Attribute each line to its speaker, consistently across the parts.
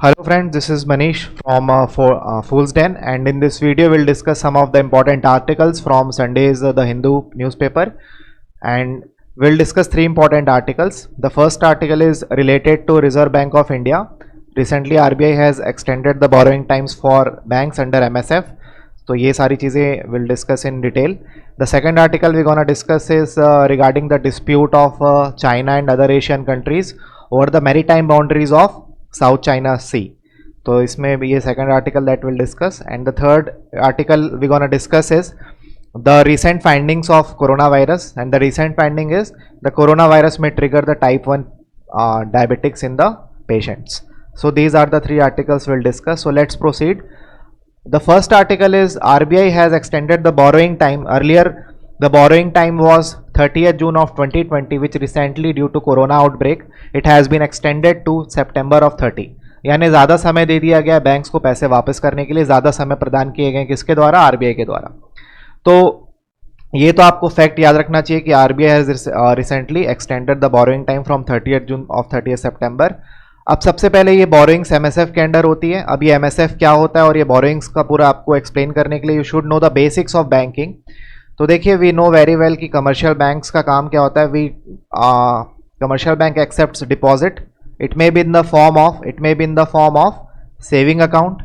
Speaker 1: Hello friends, this is Manish from Fool's Den, and in this video we'll discuss some of the important articles from Sunday's The Hindu newspaper, and we'll discuss three important articles. The first article is related to Reserve Bank of India. Recently RBI has extended the borrowing times for banks under MSF. तो ये सारी चीज़ें we'll discuss in detail. The second article we're gonna discuss is regarding the dispute of China and other Asian countries over the maritime boundaries of South China Sea. तो इसमें भी ये second article that will discuss. And the third article we gonna discuss is the recent findings of corona virus. And the recent finding is the corona virus में trigger the type 1 diabetics in the patients. So these are the three articles we'll discuss. So let's proceed. The first article is RBI has extended the borrowing time. Earlier the borrowing time was 30th June of 2020, which recently due to corona outbreak it has been extended to September of 30. यानी ज़्यादा समय दे दिया गया banks को पैसे वापस करने के लिए, ज़्यादा समय प्रदान किए गए किसके द्वारा? आरबीआई के द्वारा. तो ये तो आपको फैक्ट याद रखना चाहिए कि RBI has recently extended the borrowing time from 30th June of 30th सितंबर. अब सबसे पहले ये बोरोइंग्स एमएसएफ के अंडर होती है. अब ये एमएसएफ क्या होता है और ये बोरोइंग्स का पूरा आपको एक्सप्लेन करने के लिए you should know the basics of banking. तो देखिए, वी नो वेरी वेल कि कमर्शियल बैंक्स का काम क्या होता है. Commercial bank accepts deposit. It may be in the form of saving account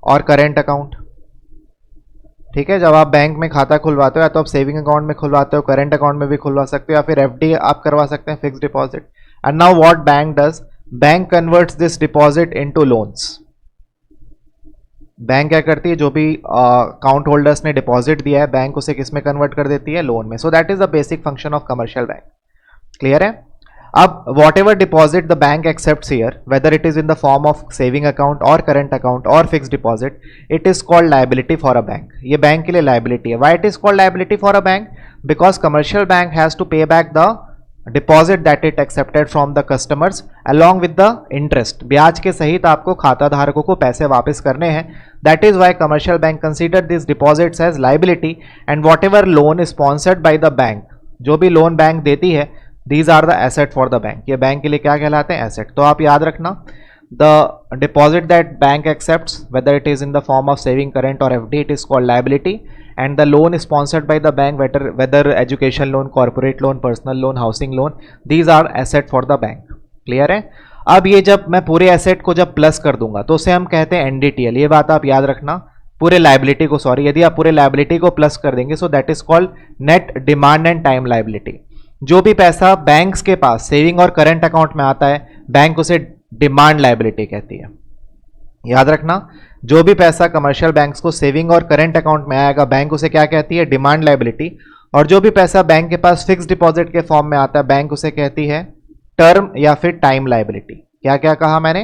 Speaker 1: और करेंट अकाउंट. ठीक है, जब आप बैंक में खाता खुलवाते हो या तो आप सेविंग अकाउंट में खुलवाते हो, करेंट अकाउंट में भी खुलवा सकते हो, या फिर एफडी आप करवा सकते हैं, fix deposit. And now what bank does, bank converts this deposit into loans. Bank क्या करती है, जो भी अकाउंट होल्डर्स ने डिपॉजिट दिया है बैंक उसे किस में कन्वर्ट कर देती है? लोन में. So that is the basic function of commercial bank. Clear है? अब whatever deposit the bank accepts here, whether it is in the form of saving account और करेंट अकाउंट और fix deposit, it is called liability for a bank. ये bank के लिए liability है. Why it is called liability for a bank? Because commercial bank has to pay back the deposit that it accepted from the customers along with the interest. ब्याज के सहित आपको खाता धारकों को पैसे वापस करने हैं. That is why commercial bank consider this deposits as liability. And whatever loan sponsored by the bank, जो भी लोन बैंक देती है, these are the asset for the bank. ये बैंक के लिए क्या कहलाते हैं? एसेट. तो आप याद रखना, the deposit that bank accepts whether it is in the form of saving, current और FD, it is called liability. And the loan sponsored by the bank, whether education loan, corporate loan, personal loan, housing loan, these are asset for the bank. Clear है? अब ये जब मैं पूरे asset को जब plus कर दूंगा तो उसे हम कहते हैं एनडीटीएल. ये बात आप याद रखना. पूरे लाइबिलिटी को, सॉरी, यदि आप पूरे लाइबिलिटी को प्लस कर देंगे सो that is called net demand and time liability. जो भी पैसा बैंक्स के पास सेविंग और करंट अकाउंट में आता है, बैंक उसे डिमांड लाइबिलिटी कहती है. याद रखना, जो भी पैसा कमर्शियल बैंक्स को सेविंग और करंट अकाउंट में आएगा, बैंक उसे क्या कहती है? Demand liability. और जो भी पैसा बैंक के पास फिक्स डिपॉजिट के फॉर्म में आता है, बैंक उसे कहती है टर्म या फिर टाइम लायबिलिटी. क्या क्या कहा मैंने?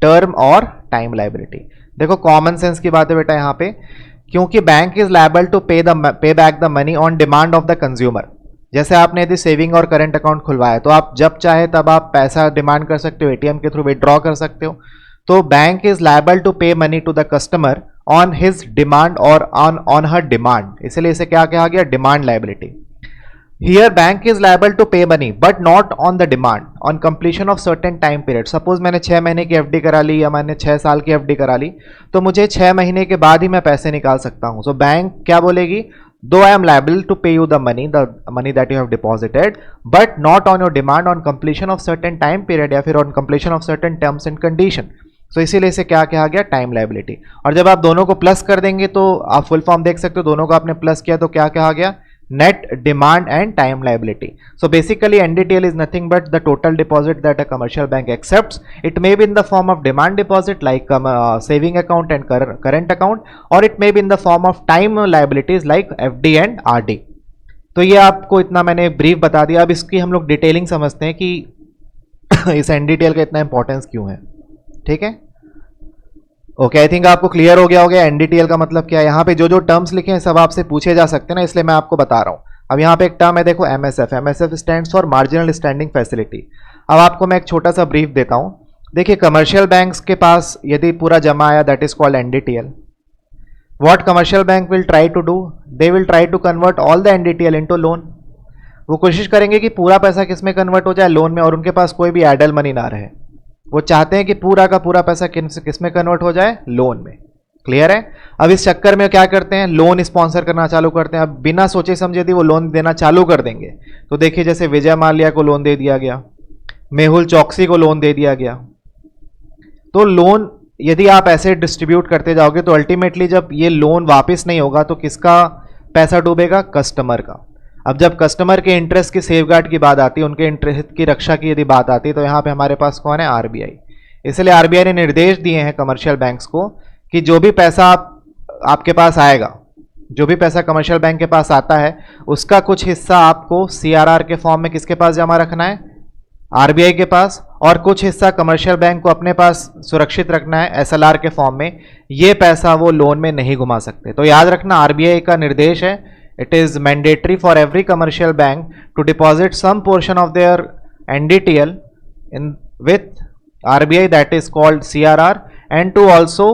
Speaker 1: टर्म और टाइम लायबिलिटी. देखो, कॉमन सेंस की बात है बेटा यहाँ पे, क्योंकि bank is liable to pay back the money on demand of the consumer. जैसे आपने यदि सेविंग और करंट अकाउंट खुलवाया तो आप जब चाहे तब आप पैसा डिमांड कर सकते हो, एटीएम के थ्रू विड्रॉ कर सकते हो. तो bank is liable to pay money to the customer on his demand और ऑन हर डिमांड. इसलिए इसे क्या कहा गया? Demand liability. Here bank is liable to pay money but not on the demand on completion of certain time period. Suppose मैंने 6 महीने की FD करा ली या मैंने 6 साल की एफडी करा ली, तो मुझे 6 महीने के बाद ही मैं पैसे निकाल सकता हूं. सो बैंक क्या बोलेगी? दो आई एम लायबल टू पे you the money that you have deposited, but not on your demand on completion of certain time period या फिर on completion of certain terms and condition. तो इसीलिए इसे क्या कहा गया? Time liability. और जब आप दोनों को प्लस कर देंगे तो आप फुल फॉर्म देख सकते हो, दोनों को आपने प्लस किया तो क्या कहा गया? Net demand and time liability. So basically NDTL is nothing but the total deposit that a commercial bank accepts. It may be in the form of demand deposit like saving account and current account, और it may be in the form of time liabilities like FD and RD. तो ये आपको इतना मैंने brief बता दिया. अब इसकी हम लोग डिटेलिंग समझते हैं कि इस एनडीटीएल का इतना इंपॉर्टेंस क्यों है. ठीक है, ओके, आई थिंक आपको क्लियर हो गया होगा एनडीटीएल का मतलब क्या है. यहाँ पे जो जो टर्म्स लिखे हैं सब आपसे पूछे जा सकते हैं ना, इसलिए मैं आपको बता रहा हूँ. अब यहाँ पे एक टर्म है, देखो, MSF. MSF stands for marginal standing facility. अब आपको मैं एक छोटा सा ब्रीफ देता हूँ. देखिए, कमर्शियल बैंक्स के पास यदि पूरा जमा आया, that is called NDTL. What commercial bank will try to do? They will try to convert all the NDTL into loan. वो कोशिश करेंगे कि पूरा पैसा किस में कन्वर्ट हो जाए? लोन में, और उनके पास कोई भी एडल मनी ना रहे. वो चाहते हैं कि पूरा का पूरा पैसा किस में कन्वर्ट हो जाए, लोन में। क्लियर है। अब इस चक्कर में क्या करते हैं, लोन स्पॉन्सर करना चालू करते हैं। अब बिना सोचे समझे यदि वो लोन देना चालू कर देंगे तो देखिए जैसे विजय माल्या को लोन दे दिया गया, मेहुल चौकसी को लोन दे दिया गया। तो लोन यदि आप ऐसे डिस्ट्रीब्यूट करते जाओगे तो अल्टीमेटली जब ये लोन वापस नहीं होगा तो किसका पैसा डूबेगा, कस्टमर का। अब जब कस्टमर के इंटरेस्ट की सेफगार्ड की बात आती है, उनके इंटरेस्ट की रक्षा की यदि बात आती है, तो यहाँ पे हमारे पास कौन है, आरबीआई। इसलिए आरबीआई ने निर्देश दिए हैं कमर्शियल बैंक्स को कि जो भी पैसा आपके पास आएगा, जो भी पैसा कमर्शियल बैंक के पास आता है, उसका कुछ हिस्सा आपको सीआरआर के फॉर्म में किसके पास जमा रखना है, आरबीआई के पास, और कुछ हिस्सा कमर्शियल बैंक को अपने पास सुरक्षित रखना है एसएलआर के फॉर्म में। ये पैसा वो लोन में नहीं घुमा सकते। तो याद रखना आरबीआई का निर्देश है, it is mandatory for every commercial bank to deposit some portion of their NDTL in with RBI, that is called CRR, and to also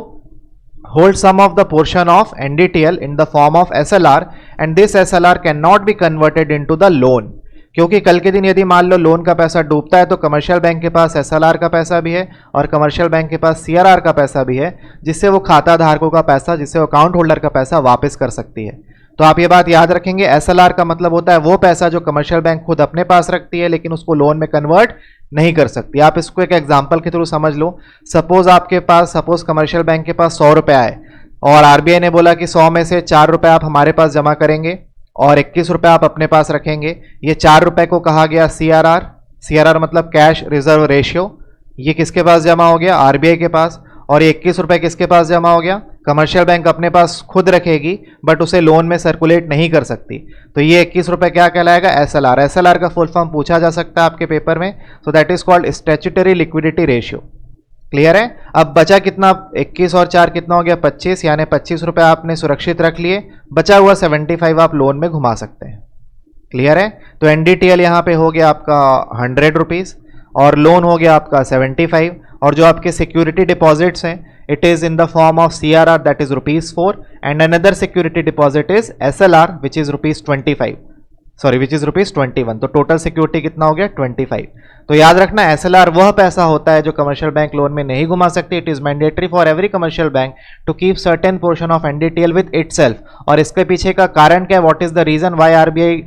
Speaker 1: hold some of the portion of NDTL in the form of SLR, and this SLR cannot be converted into the loan। क्योंकि कल के दिन यदि मान लो loan का पैसा डूबता है तो कमर्शियल बैंक के पास SLR का पैसा भी है और कमर्शियल बैंक के पास CRR का पैसा भी है, जिससे वो खाता धारकों का पैसा, जिससे वो अकाउंट होल्डर का पैसा वापस कर सकती है। तो आप ये बात याद रखेंगे, SLR का मतलब होता है वो पैसा जो कमर्शियल बैंक खुद अपने पास रखती है लेकिन उसको लोन में कन्वर्ट नहीं कर सकती। आप इसको एक एग्जांपल के थ्रू समझ लो। सपोज कमर्शियल बैंक के पास 100 रुपये आए और आरबीआई ने बोला कि 100 में से 4 रुपये आप हमारे पास जमा करेंगे और 21 रुपये आप अपने पास रखेंगे। ये 4 रुपये को कहा गया सीआरआर। सीआरआर मतलब कैश रिजर्व रेशियो। ये किसके पास जमा हो गया, आरबीआई के पास। और ये 21 रुपये किसके पास जमा हो गया, कमर्शियल बैंक अपने पास खुद रखेगी बट उसे लोन में सर्कुलेट नहीं कर सकती। तो ये 21 रुपये क्या कहलाएगा, एसएलआर। एसएलआर का फुल फॉर्म पूछा जा सकता है आपके पेपर में। So that is called statutory liquidity ratio. Clear है। अब बचा कितना, 21 और 4 कितना हो गया, 25, यानी 25 रुपये आपने सुरक्षित रख लिए, बचा हुआ 75 आप लोन में घुमा सकते हैं। क्लियर है। तो एनडीटीएल यहाँ पे हो गया आपका 100 रुपीज़ और लोन हो गया आपका 75, और जो आपके सिक्योरिटी डिपॉजिट्स हैं it is in the form of CRR, that is ₹4, and another security deposit is SLR which is ₹25, sorry which is ₹21। तो टोटल सिक्योरिटी कितना हो गया, 25। तो याद रखना एसएलआर वह पैसा होता है जो कमर्शियल बैंक लोन में नहीं घुमा सकती। It is mandatory for every commercial bank to keep certain portion of NDTL with itself. और इसके पीछे का कारण क्या है, what is the reason why RBI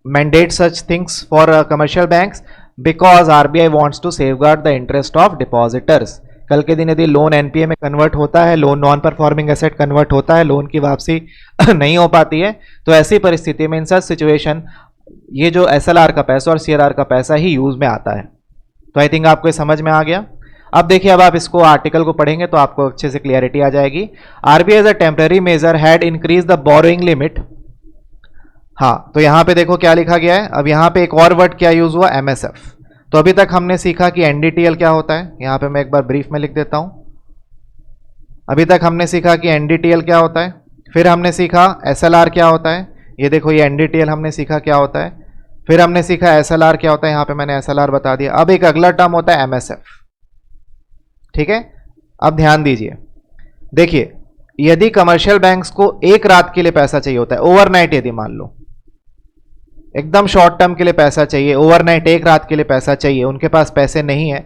Speaker 1: mandate such things for commercial banks, because RBI wants to safeguard the interest of depositors. कल के दिन यदि लोन एनपीए में कन्वर्ट होता है, loan non performing asset convert होता है, लोन की वापसी नहीं हो पाती है, तो ऐसी परिस्थिति में इन सच सिचुएशन ये जो एसएलआर का पैसा और सीआरआर का पैसा ही यूज में आता है। तो आई थिंक आपको समझ में आ गया। अब देखिए, अब आप इसको आर्टिकल को पढ़ेंगे तो आपको अच्छे से क्लियरिटी आ जाएगी। RBI as a temporary measure had increase the borrowing limit. हाँ, तो यहां पे देखो क्या लिखा गया है। अब यहां पे एक और वर्ड क्या यूज हुआ, एमएसएफ। तो अभी तक हमने सीखा कि एनडीटीएल क्या होता है, यहां पे मैं एक बार ब्रीफ में लिख देता हूं। अभी तक हमने सीखा कि एनडीटीएल क्या होता है, फिर हमने सीखा एसएलआर क्या होता है। ये देखो ये एनडीटीएल हमने सीखा क्या होता है, फिर हमने सीखा एसएलआर क्या होता है, यहां पे मैंने एसएलआर बता दिया। अब एक अगला टर्म होता है एमएसएफ। ठीक है, अब ध्यान दीजिए। देखिए, यदि कमर्शियल बैंक्स को एक रात के लिए पैसा चाहिए होता है, ओवरनाइट, यदि मान लो एकदम शॉर्ट टर्म के लिए पैसा चाहिए, ओवरनाइट एक रात के लिए पैसा चाहिए, उनके पास पैसे नहीं है,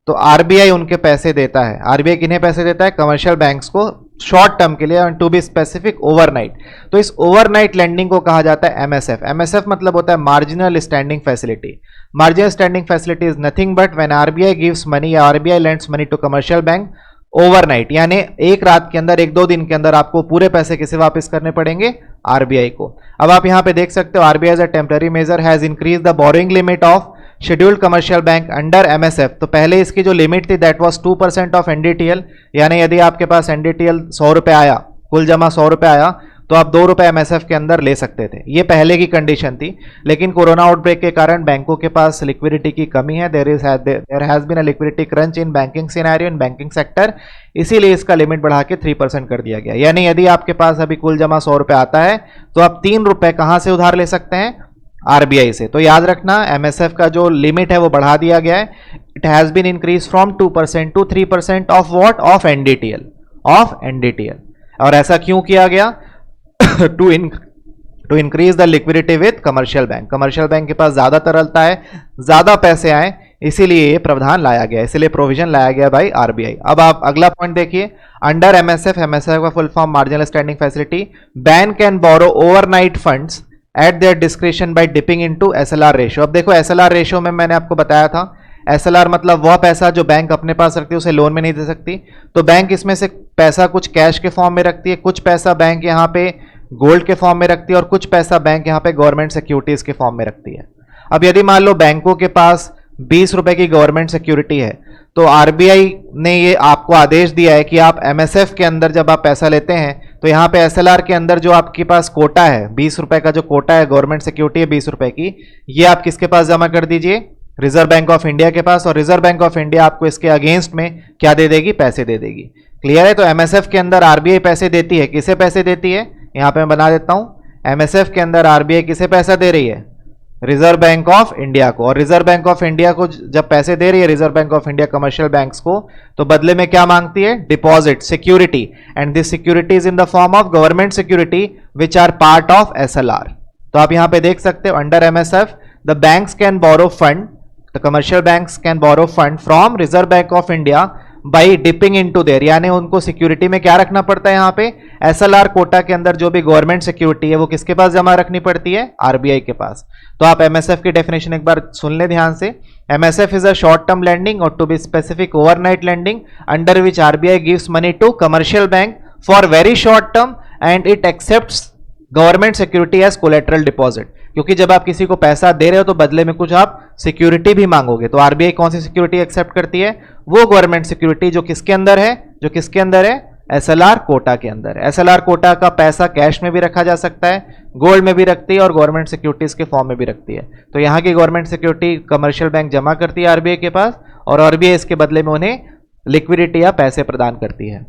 Speaker 1: तो आरबीआई उनके पैसे देता है। आरबीआई किन्हें पैसे देता है, कमर्शियल बैंक्स को, शॉर्ट टर्म के लिए, and to be specific overnight. तो इस ओवरनाइट लेंडिंग को कहा जाता है एमएसएफ। एमएसएफ मतलब होता है marginal standing facility. Marginal standing facility is nothing but when RBI gives money या RBI lends money to commercial bank overnight, यानी एक रात के अंदर, एक दो दिन के अंदर आपको पूरे पैसे किसे वापस करने पड़ेंगे, आरबीआई को। अब आप यहां पे देख सकते हो, RBI as a temporary measure has increase the borrowing limit of scheduled commercial bank under MSF. तो पहले इसकी जो लिमिट थी दैट वाज 2% ऑफ एनडीटीएल, यानी यदि आपके पास एनडीटीएल 100 रुपये आया, कुल जमा 100 रुपये आया, तो आप 2 रुपये एमएसएफ के अंदर ले सकते थे। ये पहले की कंडीशन थी, लेकिन कोरोना आउटब्रेक के कारण बैंकों के पास लिक्विडिटी की कमी है। There has been a liquidity crunch in banking scenario, in banking sector, इसीलिए इसका लिमिट बढ़ा के 3% कर दिया गया। यानी यदि आपके पास अभी कुल जमा 100 रुपये आता है तो आप 3 रुपये कहां से उधार ले सकते हैं, आरबीआई से। तो याद रखना एमएसएफ का जो लिमिट है वो बढ़ा दिया गया है। It has been increase from 2% to 3% of what, of NDTL, of NDTL. और ऐसा क्यों किया गया, to increase the liquidity with commercial bank. Commercial bank के पास ज्यादा तरलता है, ज्यादा पैसे आए, इसीलिए ये प्रावधान लाया गया, इसीलिए प्रोविजन लाया गया बाय आरबीआई। अब आप अगला पॉइंट देखिए, अंडर एमएसएफ, एमएसएफ का full form marginal standing facility, bank can borrow overnight funds at their description by dipping into SLR ratio. अब देखो एसएलआर रेशियो में मैंने आपको बताया था, एसएलआर मतलब वह पैसा जो बैंक अपने पास रखती है उसे लोन में नहीं दे सकती, तो बैंक इसमें से पैसा कुछ कैश के फॉर्म में रखती है, कुछ पैसा बैंक यहाँ पे गोल्ड के फॉर्म में रखती है और कुछ पैसा बैंक यहाँ पे गवर्नमेंट सिक्योरिटीज के फॉर्म में रखती है। अब यदि मान लो बैंकों के पास 20 रुपए की गवर्नमेंट सिक्योरिटी है, तो आरबीआई ने ये आपको आदेश दिया है कि आप एमएसएफ के अंदर जब आप पैसा लेते हैं तो यहाँ पे एसएलआर के अंदर जो आपके पास कोटा है, 20 रुपए का जो कोटा है, गवर्नमेंट सिक्योरिटी है 20 रुपए की, ये आप किसके पास जमा कर दीजिए, रिजर्व बैंक ऑफ इंडिया के पास, और रिजर्व बैंक ऑफ इंडिया आपको इसके अगेंस्ट में क्या दे देगी, पैसे दे देगी। क्लियर है? तो एमएसएफ के अंदर आरबीआई पैसे देती है, किसे पैसे देती है, यहाँ पे मैं बना देता हूं, एमएसएफ के अंदर आरबीआई किसे पैसा दे रही है, रिजर्व बैंक ऑफ इंडिया को। और रिजर्व बैंक ऑफ इंडिया को जब पैसे दे रही है reserve bank of India commercial banks को, तो बदले में क्या मांगती है, deposit, security, and this security is in the form of government security which are part of SLR. तो आप यहां पे देख सकते हो, under MSF the banks can borrow fund, the commercial banks can borrow fund from reserve bank of India by dipping into their, यानी उनको security में क्या रखना पड़ता है, यहाँ पे एसएलआर कोटा के अंदर जो भी गवर्नमेंट सिक्योरिटी है वो किसके पास जमा रखनी पड़ती है, आरबीआई के पास। तो आप एमएसएफ की डेफिनेशन एक बार सुन ले ध्यान से, MSF is a short term lending और to be specific overnight lending under which RBI gives money to commercial bank for very short term and it accepts government security as collateral deposit. क्योंकि जब आप किसी को पैसा दे रहे हो तो बदले में कुछ आप सिक्योरिटी भी मांगोगे, तो आरबीआई कौन सी सिक्योरिटी एक्सेप्ट करती है, वो गवर्नमेंट सिक्योरिटी जो किसके अंदर है, जो किसके अंदर है, एसएलआर कोटा के अंदर। एसएलआर कोटा का पैसा कैश में भी रखा जा सकता है, गोल्ड में भी रखती है और गवर्नमेंट सिक्योरिटीज के फॉर्म में भी रखती है। तो यहाँ की गवर्नमेंट सिक्योरिटी कमर्शियल बैंक जमा करती है आरबीआई के पास, और आरबीआई इसके बदले में उन्हें लिक्विडिटी या पैसे प्रदान करती है।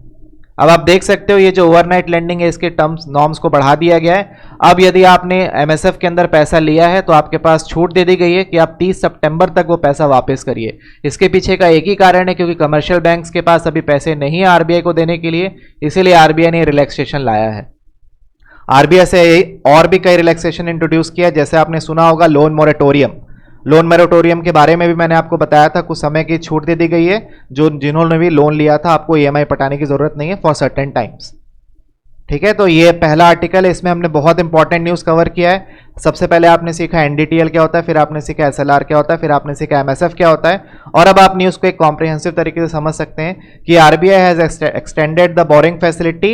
Speaker 1: अब आप देख सकते हो ये जो ओवरनाइट लेंडिंग है इसके टर्म्स नॉर्म्स को बढ़ा दिया गया है। अब यदि आपने एमएसएफ के अंदर पैसा लिया है तो आपके पास छूट दे दी गई है कि आप 30 सितंबर तक वो पैसा वापस करिए। इसके पीछे का एक ही कारण है, क्योंकि कमर्शियल बैंक्स के पास अभी पैसे नहीं है आरबीआई को देने के लिए, इसीलिए आरबीआई ने रिलैक्सेशन लाया है। आरबीआई से और भी कई रिलैक्सेशन इंट्रोड्यूस किया, जैसे आपने सुना होगा लोन मोरेटोरियम। लोन मोरेटोरियम के बारे में भी मैंने आपको बताया था, कुछ समय की छूट दे दी गई है, जो जिन्होंने भी लोन लिया था आपको ईएमआई पटाने की जरूरत नहीं है फॉर सर्टेन टाइम्स। ठीक है, तो ये पहला आर्टिकल है, इसमें हमने बहुत इंपॉर्टेंट न्यूज कवर किया है। सबसे पहले आपने सीखा एनडीटीएल क्या होता है, फिर आपने सीखा एसएलआर क्या होता है, फिर आपने सीखा एमएसएफ क्या होता है, और अब आप न्यूज को एक कॉम्प्रिहेंसिव तरीके से समझ सकते हैं कि RBI has extended the borrowing facility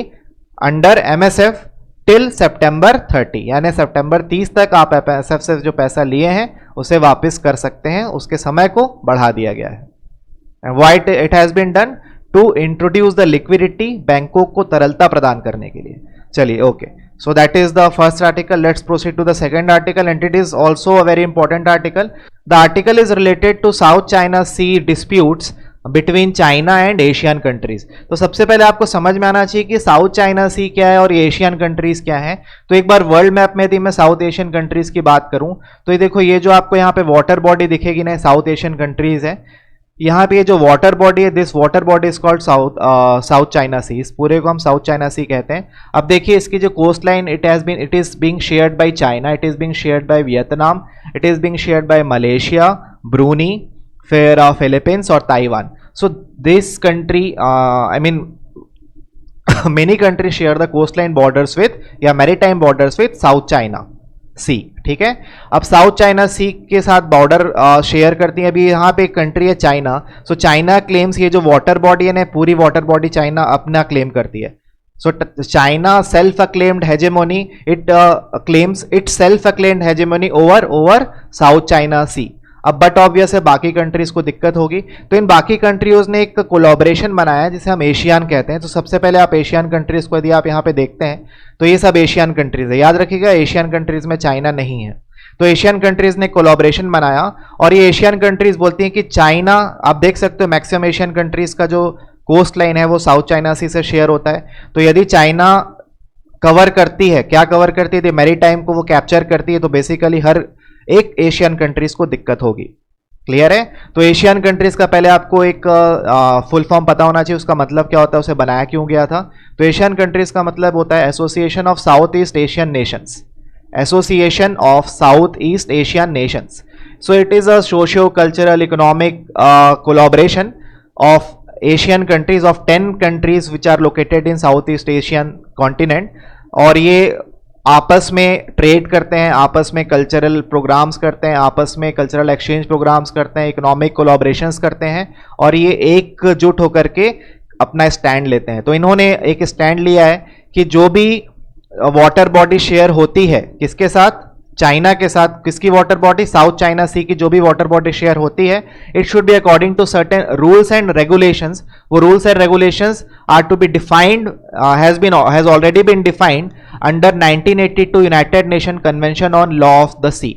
Speaker 1: under MSF till September 30, यानी सितंबर 30 तक आप एमएसएफ से जो पैसा लिए हैं उसे वापस कर सकते हैं, उसके समय को बढ़ा दिया गया है। Why it has been done, to introduce the liquidity, बैंकों को तरलता प्रदान करने के लिए। चलिए okay, so that is the first article. Let's proceed to the second article and it is also a very important article. The article is related to South China Sea disputes between China and Asian countries. तो सबसे पहले आपको समझ में आना चाहिए कि south China सी क्या है और एशियन कंट्रीज क्या है। तो एक बार वर्ल्ड मैप में यदि मैं साउथ एशियन कंट्रीज की बात करूं तो ये देखो, ये जो आपको यहाँ पे वाटर बॉडी दिखेगी ना, साउथ एशियन कंट्रीज है। यहाँ पे ये जो वाटर बॉडी है, this water body is called South China Sea, इस पूरे को हम साउथ चाइना सी कहते हैं। अब देखिए इसकी जो coast line it is being shared by China, it is being shared by Vietnam, it is being shared by Malaysia, Brunei, फिर फिलीपींस और Taiwan. So this country I mean many country share the coast line borders with या maritime borders with South China Sea. ठीक है, अब south China सी के साथ border share करती है। अभी यहाँ पे एक कंट्री है चाइना, सो चाइना क्लेम्स ये जो वाटर बॉडी है ना, पूरी वाटर बॉडी चाइना अपना क्लेम करती है। So China self acclaimed hegemony, it claims itself acclaimed hegemony over South China Sea. अब बट ऑब्वियस है बाकी कंट्रीज को दिक्कत होगी, तो इन बाकी कंट्रीज ने एक कोलैबोरेशन बनाया जिसे हम एशियन कहते हैं। तो सबसे पहले आप एशियन कंट्रीज को यदि आप यहाँ पे देखते हैं तो ये सब एशियन कंट्रीज है। याद रखिएगा एशियन कंट्रीज में चाइना नहीं है। तो एशियन कंट्रीज ने कोलैबोरेशन बनाया और ये एशियन कंट्रीज बोलती हैं कि चाइना, आप देख सकते हो मैक्सिमम एशियन कंट्रीज का जो कोस्ट लाइन है वो साउथ चाइना सी से शेयर होता है। तो यदि चाइना कवर करती है, क्या कवर करती है, मैरी टाइम को वो कैप्चर करती है, तो बेसिकली हर एक एशियन कंट्रीज को दिक्कत होगी। क्लियर है? तो एशियन कंट्रीज का पहले आपको एक फुल फॉर्म पता होना चाहिए, उसका मतलब क्या होता है, उसे बनाया क्यों गया था। तो एशियन कंट्रीज का मतलब होता है association of South East Asian Nations, association of South East Asian Nations. So it is a socio-cultural economic collaboration of Asian countries, of 10 countries which are located in Southeast Asian continent. और ये आपस में trade करते हैं, आपस में cultural programmes करते हैं, आपस में कल्चरल एक्सचेंज प्रोग्राम्स करते हैं, इकोनॉमिक कोलैबोरेशंस करते हैं, और ये एकजुट होकर के अपना स्टैंड लेते हैं. तो इन्होंने एक स्टैंड लिया है कि जो भी वाटर बॉडी शेयर होती है किसके साथ, चाइना के साथ. किसकी water body, South China Sea की जो भी वाटर बॉडी शेयर होती है, it should be according to certain rules and regulations. वो rules and regulations are to be defined, has already been defined under 1982 United Nation Convention on law of the sea.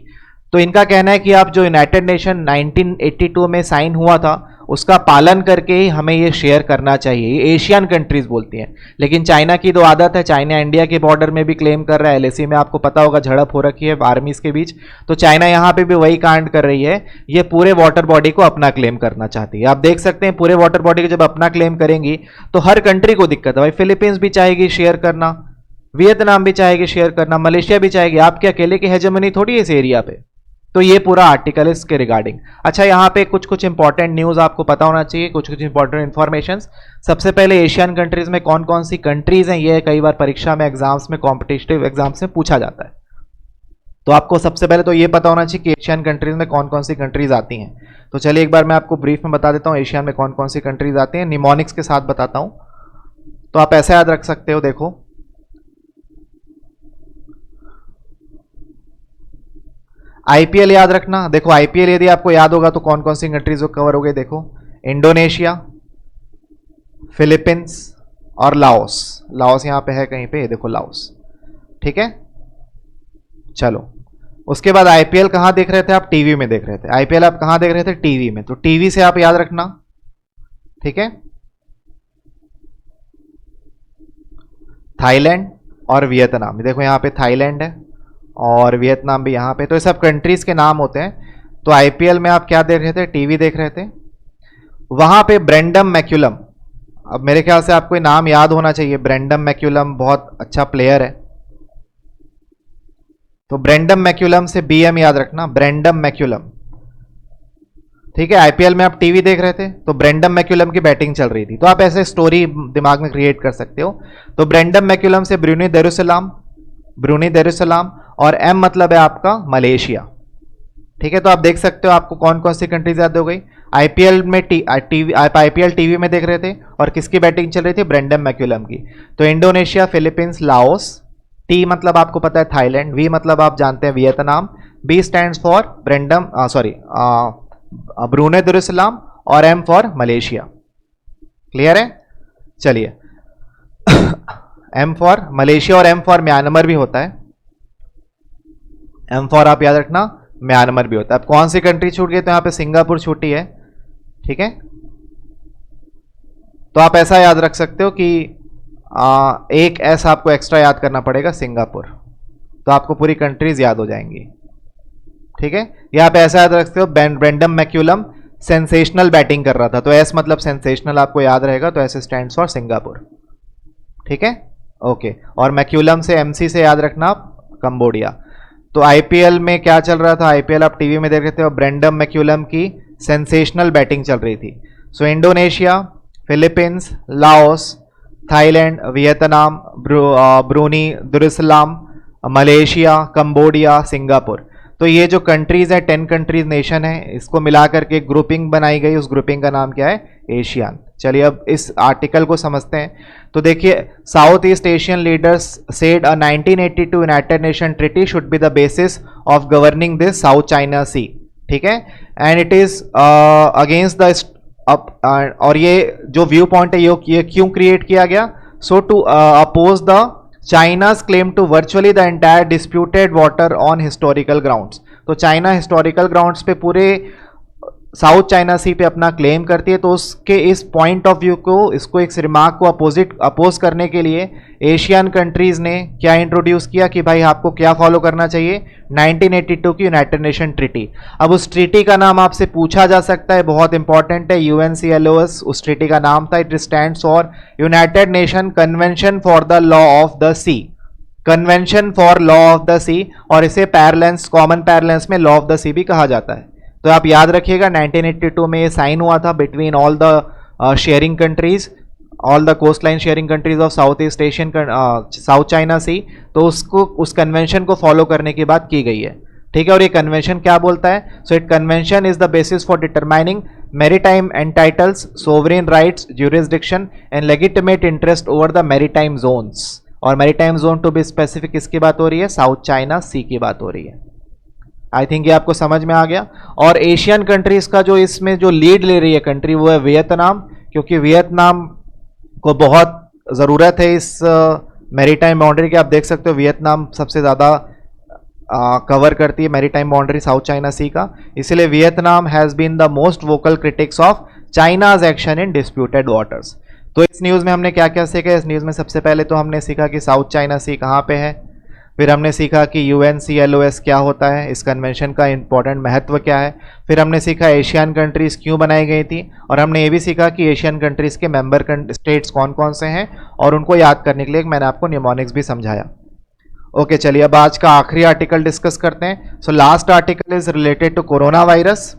Speaker 1: तो इनका कहना है कि आप जो यूनाइटेड नेशन 1982 में sign हुआ था उसका पालन करके ही हमें ये शेयर करना चाहिए. ये एशियन कंट्रीज बोलती हैं. लेकिन चाइना की तो आदत है, चाइना इंडिया के बॉर्डर में भी क्लेम कर रहा है. एलएसी में आपको पता होगा झड़प हो रखी है आर्मीज के बीच, तो चाइना यहाँ पे भी वही कांड कर रही है. ये पूरे वाटर बॉडी को अपना क्लेम करना चाहती है. आप देख सकते हैं पूरे वाटर बॉडी को जब अपना क्लेम करेंगी तो हर कंट्री को दिक्कत है. भाई फिलीपींस भी चाहेगी शेयर करना, वियतनाम भी चाहेगी शेयर करना, मलेशिया भी चाहेगी. आपके अकेले की हेजेमनी थोड़ी है इस एरिया पे. तो ये पूरा आर्टिकल इसके रिगार्डिंग. अच्छा, यहाँ पे कुछ इंपॉर्टेंट न्यूज आपको पता होना चाहिए, कुछ इंपॉर्टेंट इन्फॉर्मेशन. सबसे पहले एशियन कंट्रीज में कौन कौन सी कंट्रीज हैं, ये कई बार परीक्षा में, एग्जाम्स में, कॉम्पिटिटिव एग्जाम्स में पूछा जाता है. तो आपको सबसे पहले तो ये पता होना चाहिए कि एशियन कंट्रीज में कौन कौन सी कंट्रीज आती हैं. तो चलिए एक बार मैं आपको ब्रीफ में बता देता हूँ एशिया में कौन कौन सी कंट्रीज आती हैं. निमोनिक्स के साथ बताता हूँ, तो आप ऐसे याद रख सकते हो. देखो, आईपीएल याद रखना. देखो आईपीएल यदि आपको याद होगा तो कौन कौन सी कंट्रीज कवर हो गई. देखो, इंडोनेशिया, फिलीपींस और लाओस. लाओस यहां पे है कहीं पे, ये देखो लाओस. ठीक है, चलो. उसके बाद आईपीएल कहां देख रहे थे आप, टीवी में देख रहे थे. आईपीएल आप कहां देख रहे थे, टीवी में. तो टीवी से आप याद रखना. ठीक है, थाईलैंड और वियतनाम. देखो यहां पे थाईलैंड है और वियतनाम भी यहाँ पे. तो ये सब कंट्रीज के नाम होते हैं. तो आईपीएल में आप क्या देख रहे थे, टीवी देख रहे थे. वहां पे ब्रेंडम मैक्यूलम, अब मेरे ख्याल से आपको नाम याद होना चाहिए. ब्रेंडम मैक्यूलम बहुत अच्छा प्लेयर है. तो ब्रेंडम मैक्यूलम से बीएम याद रखना, ब्रेंडम मैक्यूलम. ठीक है, आईपीएल में आप टीवी देख रहे थे तो ब्रेंडम मैक्यूलम की बैटिंग चल रही थी. तो आप ऐसे स्टोरी दिमाग में क्रिएट कर सकते हो. तो ब्रेंडम मैक्यूलम से ब्रूनी दरुसलाम, और एम मतलब है आपका मलेशिया. ठीक है, तो आप देख सकते हो आपको कौन कौन सी कंट्रीज याद हो गई. आईपीएल में आईपीएल टीवी में देख रहे थे और किसकी बैटिंग चल रही थी, ब्रेंडम मैक्यूलम की. तो इंडोनेशिया, फिलीपींस, लाओस. टी मतलब आपको पता है थाईलैंड. वी मतलब आप जानते हैं Vietnam. B stands for Brunei Darussalam, और एम फॉर मलेशिया. क्लियर है. चलिए, एम फॉर मलेशिया और एम फॉर म्यांमार भी होता है. एम फॉर आप याद रखना म्यांमार भी होता है. अब कौन सी कंट्री छूट गई, तो यहां पे सिंगापुर छूटी है. ठीक है, तो आप ऐसा याद रख सकते हो कि एक ऐसा आपको एक्स्ट्रा याद करना पड़ेगा, सिंगापुर. तो आपको पूरी कंट्रीज याद हो जाएंगी. ठीक है, यहां पे ऐसा याद रख सकते हो ब्रेंडम मैक्यूलम सेंसेशनल बैटिंग कर रहा था. तो एस मतलब सेंसेशनल आपको याद रहेगा. तो ऐसे स्टैंड्स फॉर सिंगापुर. ठीक है, ओके. और मैक्यूलम से, एमसी से याद रखना आप कंबोडिया. तो आईपीएल में क्या चल रहा था, आईपीएल आप टीवी में देख रहे थे और ब्रेंडम मैक्यूलम की सेंसेशनल बैटिंग चल रही थी. So Indonesia, Philippines, Laos, Thailand, Vietnam, Brunei Darussalam, Malaysia, Cambodia, Singapore. तो ये जो कंट्रीज है 10 कंट्रीज नेशन है, इसको मिलाकर के ग्रुपिंग बनाई गई. उस ग्रुपिंग का नाम क्या है, एशियन. चलिए अब इस आर्टिकल को समझते हैं. तो देखिए, South East Asian leaders said a 1982 United Nation treaty should be the basis of governing this South China Sea. ठीक है, and it is against the और ये जो व्यू पॉइंट है ये क्यों क्रिएट किया गया, so to oppose the China's claim to virtually the entire disputed water on historical grounds. तो चाइना हिस्टोरिकल ग्राउंड्स पे पूरे साउथ चाइना सी पे अपना क्लेम करती है. तो उसके इस पॉइंट ऑफ व्यू को, इसको एक रिमार्क को अपोज करने के लिए एशियन कंट्रीज ने क्या इंट्रोड्यूस किया कि भाई आपको क्या फॉलो करना चाहिए, 1982 की यूनाइटेड नेशन ट्रीटी. अब उस ट्रीटी का नाम आपसे पूछा जा सकता है, बहुत इंपॉर्टेंट है, UNCLOS उस ट्रीटी का नाम था. It stands for United Nation Convention for the law of the sea. Convention for law of the sea, और इसे पैरेलेंस, कॉमन पैरेलेंस में लॉ ऑफ द सी भी कहा जाता है। तो आप याद रखिएगा 1982 में ये साइन हुआ था between all the sharing countries, all the coast line sharing countries of South East Asian, South China Sea. तो उसको, उस कन्वेंशन को फॉलो करने की बात की गई है, ठीक है। और ये कन्वेंशन क्या बोलता है? So it convention is the basis for determining maritime entitles, sovereign rights, jurisdiction and legitimate interest over the maritime zones. और maritime zone to be specific किसकी बात हो रही है? साउथ चाइना सी की बात हो रही है। आई थिंक ये आपको समझ में आ गया। और एशियन कंट्रीज का जो इसमें जो लीड ले रही है कंट्री वो है वियतनाम, क्योंकि वियतनाम को बहुत ज़रूरत है इस मैरीटाइम बाउंड्री की। आप देख सकते हो वियतनाम सबसे ज़्यादा कवर करती है maritime boundary South China Sea का, इसलिए Vietnam has been the most vocal critics of China's action in disputed waters. तो इस न्यूज़ में हमने क्या क्या सीखा? इस न्यूज़ में सबसे पहले तो हमने सीखा कि साउथ चाइना सी कहाँ पे है, फिर हमने सीखा कि UNCLOS क्या होता है, इस कन्वेंशन का इंपॉर्टेंट महत्व क्या है, फिर हमने सीखा एशियन कंट्रीज़ क्यों बनाई गई थी, और हमने ये भी सीखा कि एशियन कंट्रीज़ के मेंबर स्टेट्स कौन कौन से हैं, और उनको याद करने के लिए मैंने आपको न्यूमोनिक्स भी समझाया। ओके, चलिए अब आज का आखिरी आर्टिकल डिस्कस करते हैं। So last article is related to corona virus.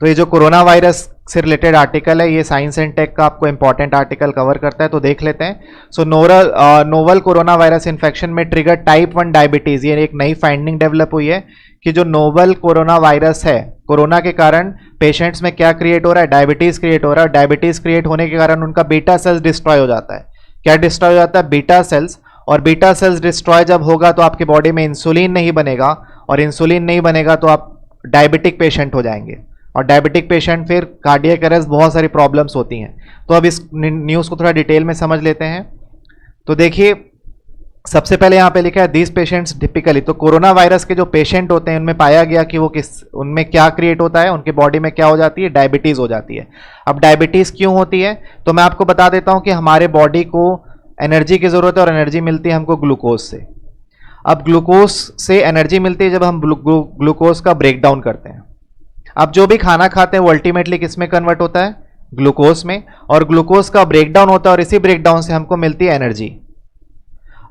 Speaker 1: तो ये जो कोरोना वायरस से रिलेटेड आर्टिकल है ये साइंस एंड टेक का आपको इंपॉर्टेंट आर्टिकल कवर करता है, तो देख लेते हैं। सो नोवल कोरोना वायरस इन्फेक्शन में ट्रिगर टाइप 1 डायबिटीज, ये एक नई फाइंडिंग डेवलप हुई है कि जो नोवल कोरोना वायरस है, कोरोना के कारण पेशेंट्स में क्या क्रिएट हो रहा है? डायबिटीज क्रिएट हो रहा है। डायबिटीज क्रिएट होने के कारण उनका बीटा सेल्स डिस्ट्रॉय हो जाता है। क्या डिस्ट्रॉय हो जाता है? Beta cells. और बीटा सेल्स डिस्ट्रॉय जब होगा तो आपकी बॉडी में इंसुलिन नहीं बनेगा, और इंसुलिन नहीं बनेगा तो आप डायबिटिक पेशेंट हो जाएंगे, और डायबिटिक पेशेंट फिर कार्डियक अरेस्ट, बहुत सारी प्रॉब्लम्स होती हैं। तो अब इस न्यूज़ को थोड़ा डिटेल में समझ लेते हैं। तो देखिए सबसे पहले यहाँ पे लिखा है दीज पेशेंट्स टिपिकली, तो कोरोना वायरस के जो पेशेंट होते हैं उनमें पाया गया कि वो उनमें क्या क्रिएट होता है, उनके बॉडी में क्या हो जाती है? डायबिटीज़ हो जाती है। अब डायबिटीज़ क्यों होती है? तो मैं आपको बता देता हूँ कि हमारे बॉडी को एनर्जी की ज़रूरत है, और एनर्जी मिलती है हमको ग्लूकोज से। अब ग्लूकोज से एनर्जी मिलती है जब हम ग्लूकोज का ब्रेक डाउन करते हैं। अब जो भी खाना खाते हैं वो अल्टीमेटली किस में कन्वर्ट होता है? ग्लूकोज में, और ग्लूकोज का ब्रेक डाउन होता है, और इसी ब्रेक डाउन से हमको मिलती है एनर्जी।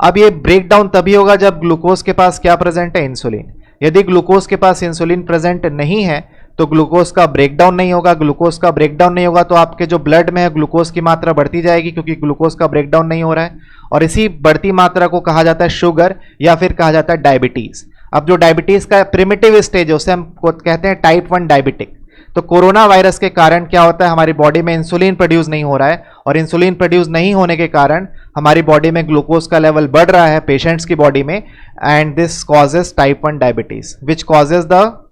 Speaker 1: अब ये ब्रेक डाउन तभी होगा जब ग्लूकोज के पास क्या प्रेजेंट है? इंसुलिन। यदि ग्लूकोज के पास इंसुलिन प्रेजेंट नहीं है तो ग्लूकोज का ब्रेकडाउन नहीं होगा। ग्लूकोज का ब्रेकडाउन नहीं होगा तो आपके जो ब्लड में है ग्लूकोज की मात्रा बढ़ती जाएगी, क्योंकि ग्लूकोज का ब्रेकडाउन नहीं हो रहा है, और इसी बढ़ती मात्रा को कहा जाता है शुगर, या फिर कहा जाता है डायबिटीज। अब जो डायबिटीज का प्रिमिटिव स्टेज है उसे हम कहते हैं टाइप 1 डायबिटिक। तो कोरोना वायरस के कारण क्या होता है? हमारी बॉडी में इंसुलिन प्रोड्यूस नहीं हो रहा है, और इंसुलिन प्रोड्यूस नहीं होने के कारण हमारी बॉडी में ग्लूकोज का लेवल बढ़ रहा है पेशेंट्स की बॉडी में, and this causes type 1 diabetes which causes the,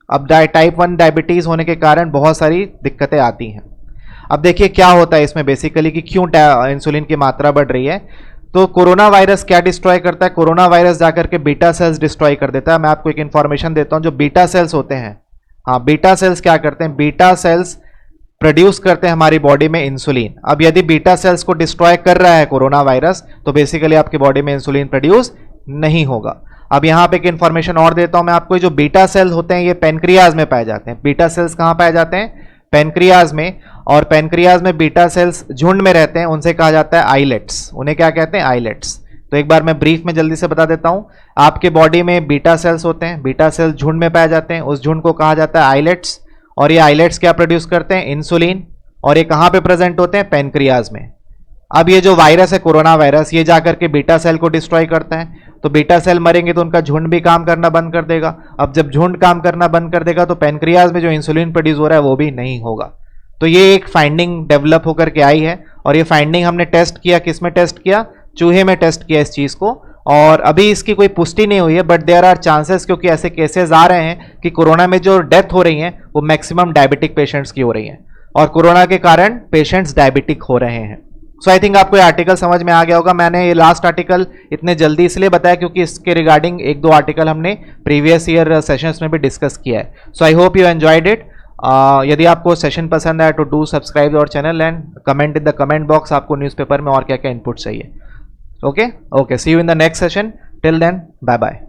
Speaker 1: अब टाइप 1 डायबिटीज होने के कारण बहुत सारी दिक्कतें आती हैं। अब देखिए क्या होता है इसमें बेसिकली कि क्यों इंसुलिन की मात्रा बढ़ रही है। तो कोरोना वायरस क्या डिस्ट्रॉय करता है? कोरोना वायरस जाकर के बीटा सेल्स डिस्ट्रॉय कर देता है। मैं आपको एक इन्फॉर्मेशन देता हूं, जो बीटा सेल्स होते हैं, हाँ बीटा सेल्स क्या करते हैं? बीटा सेल्स प्रोड्यूस करते हैं हमारी बॉडी में इंसुलिन। अब यदि बीटा सेल्स को डिस्ट्रॉय कर रहा है कोरोना वायरस तो बेसिकली आपकी बॉडी में इंसुलिन प्रोड्यूस नहीं होगा। अब यहाँ पे एक इन्फॉर्मेशन और देता हूं मैं आपको, जो बीटा सेल होते हैं ये पेनक्रियाज में पाए जाते हैं। बीटा सेल्स कहाँ पाए जाते हैं? पेनक्रियाज में, और पेनक्रियाज में बीटा सेल्स झुंड में रहते हैं, उनसे कहा जाता है आइलेट्स। उन्हें क्या कहते हैं? आइलेट्स। तो एक बार मैं ब्रीफ में जल्दी से बता देता हूं, आपके बॉडी में बीटा सेल्स होते हैं, बीटा सेल्स झुंड में पाए जाते हैं, उस झुंड को कहा जाता है आइलेट्स, और ये आइलेट्स क्या प्रोड्यूस करते हैं? इंसुलिन, और ये कहाँ पे प्रेजेंट होते हैं? पेनक्रियाज में। अब ये जो वायरस है कोरोना वायरस, ये जाकर के बीटा सेल को डिस्ट्रॉय करता है, तो बीटा सेल मरेंगे तो उनका झुंड भी काम करना बंद कर देगा। अब जब झुंड काम करना बंद कर देगा तो पेनक्रियाज में जो इंसुलिन प्रोड्यूस हो रहा है वो भी नहीं होगा। तो ये एक फाइंडिंग डेवलप होकर के आई है, और ये फाइंडिंग हमने टेस्ट किया, किस में टेस्ट किया? चूहे में टेस्ट किया इस चीज़ को, और अभी इसकी कोई पुष्टि नहीं हुई है, बट देयर आर चांसेस, क्योंकि ऐसे केसेस आ रहे हैं कि कोरोना में जो डेथ हो रही हैं वो मैक्सिमम डायबिटिक पेशेंट्स की हो रही हैं, और कोरोना के कारण पेशेंट्स डायबिटिक हो रहे हैं। सो आई थिंक आपको ये आर्टिकल समझ में आ गया होगा। मैंने ये लास्ट आर्टिकल इतने जल्दी इसलिए बताया क्योंकि इसके रिगार्डिंग एक दो आर्टिकल हमने प्रीवियस ईयर सेशंस में भी डिस्कस किया है। So I hope you enjoyed it. यदि आपको सेशन पसंद आया तो do subscribe our channel and comment in the comment box आपको न्यूज़पेपर में और क्या क्या इनपुट चाहिए। Okay, see you in the next session. Till then, bye bye.